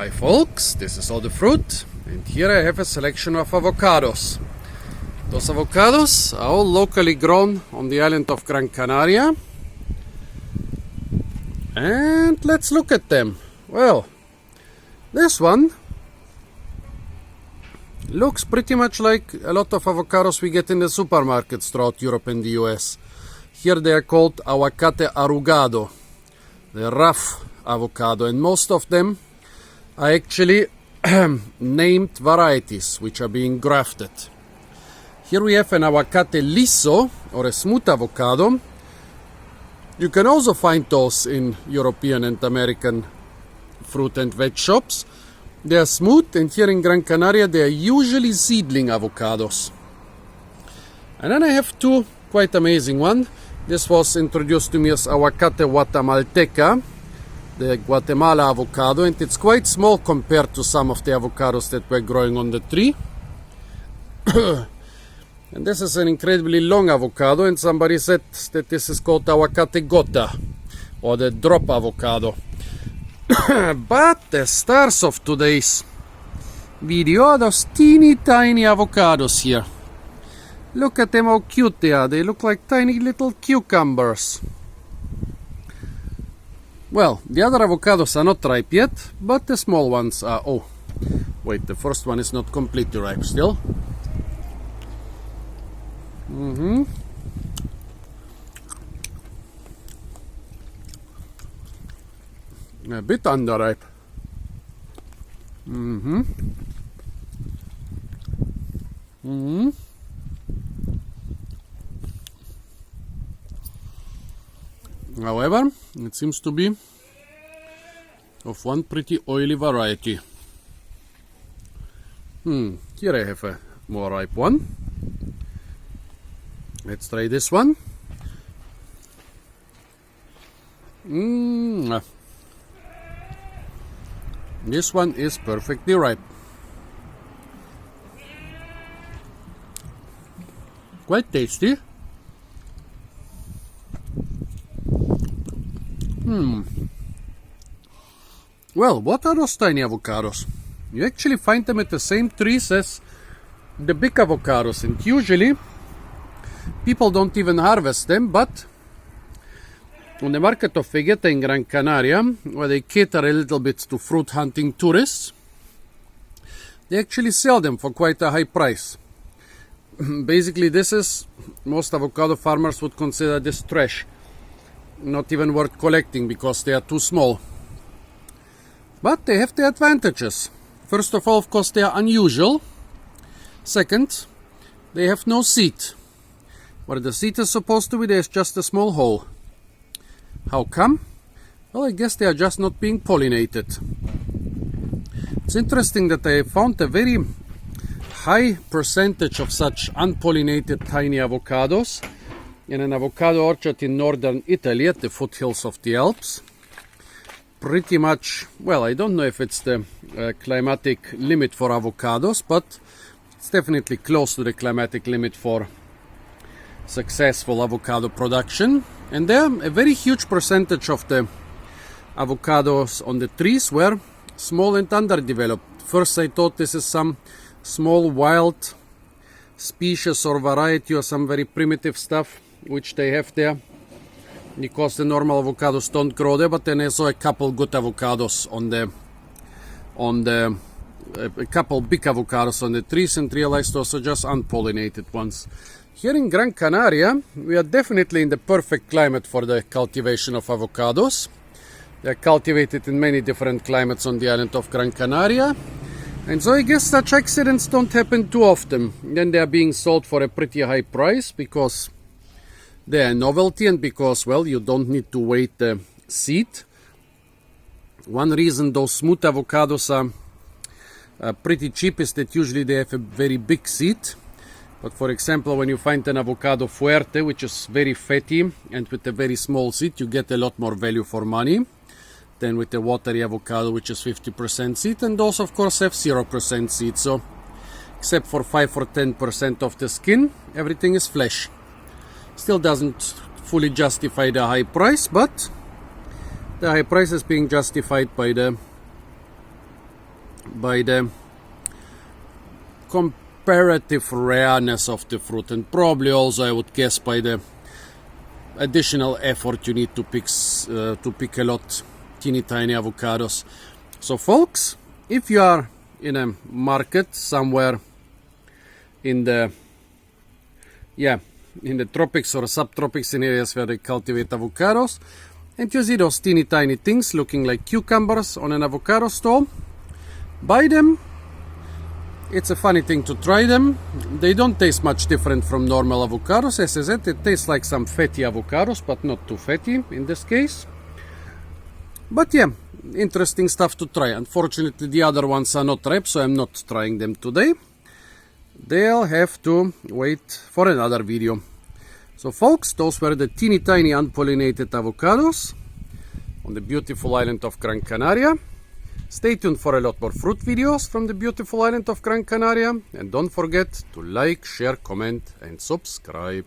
Hi folks, this is All the Fruit, and here I have a selection of avocados. Those avocados are all locally grown on the island of Gran Canaria. And let's look at them. Well, this one looks pretty much like a lot of avocados we get in the supermarkets throughout Europe and the US. Here they are called aguacate arrugado, the rough avocado, and most of them are actually named varieties which are being grafted. Here we have an aguacate liso, or a smooth avocado. You can also find those in European and American fruit and veg shops. They are smooth, and here in Gran Canaria they are usually seedling avocados. And then I have two quite amazing ones. This was introduced to me as aguacate guatemalteca, the Guatemala avocado, and it's quite small compared to some of the avocados that were growing on the tree. And this is an incredibly long avocado, and somebody said that this is called aguacate gota, or the drop avocado. But the stars of today's video are those teeny tiny avocados here. Look at them, how cute they are. They look like tiny little cucumbers. Well, the other avocados are not ripe yet, but the small ones are. Oh, wait, the first one is not completely ripe still. A bit underripe. However, it seems to be of one pretty oily variety. Here I have a more ripe one. Let's try this one. This one is perfectly ripe. Quite tasty. Well, what are those tiny avocados? You actually find them at the same trees as the big avocados, and usually people don't even harvest them, but on the market of Vegeta in Gran Canaria, where they cater a little bit to fruit hunting tourists, they actually sell them for quite a high price. Basically, this is, most avocado farmers would consider this trash, not even worth collecting because they are too small. But they have their advantages. First of all, of course, they are unusual. Second, they have no seed. Where the seed is supposed to be, there's just a small hole. How come? Well, I guess they are just not being pollinated. It's interesting that I found a very high percentage of such unpollinated tiny avocados in an avocado orchard in northern Italy at the foothills of the Alps. Pretty much, well, I don't know if it's the climatic limit for avocados, but it's definitely close to the climatic limit for successful avocado production. And there, a very huge percentage of the avocados on the trees were small and underdeveloped. First I thought this is some small wild species or variety or some very primitive stuff which they have there, because the normal avocados don't grow there. But then I saw a couple good avocados a couple big avocados on the trees, and realized those are just unpollinated ones. Here in Gran Canaria, we are definitely in the perfect climate for the cultivation of avocados. They are cultivated in many different climates on the island of Gran Canaria, and so I guess such accidents don't happen too often. Then they are being sold for a pretty high price because they are a novelty, and because, well, you don't need to wait the seed. One reason those smooth avocados are pretty cheap is that usually they have a very big seed. But for example, when you find an avocado fuerte, which is very fatty and with a very small seed, you get a lot more value for money than with the watery avocado, which is 50% seed, and those of course have 0% seed. So except for 5 or 10% of the skin, everything is flesh. Still doesn't fully justify the high price, but the high price is being justified by the by the comparative rareness of the fruit, and probably also I would guess by the additional effort you need to pick a lot teeny tiny avocados. So folks, if you are in a market somewhere in the tropics or subtropics, in areas where they cultivate avocados, and you see those teeny tiny things looking like cucumbers on an avocado stall, buy them. It's a funny thing to try them. They don't taste much different from normal avocados. As I said, it tastes like some fatty avocados, but not too fatty in this case. But yeah, interesting stuff to try. Unfortunately, the other ones are not ripe, so I'm not trying them today. They'll have to wait for another video. So folks, those were the teeny tiny unpollinated avocados on the beautiful island of Gran Canaria. Stay tuned for a lot more fruit videos from the beautiful island of Gran Canaria. And don't forget to like, share, comment and subscribe.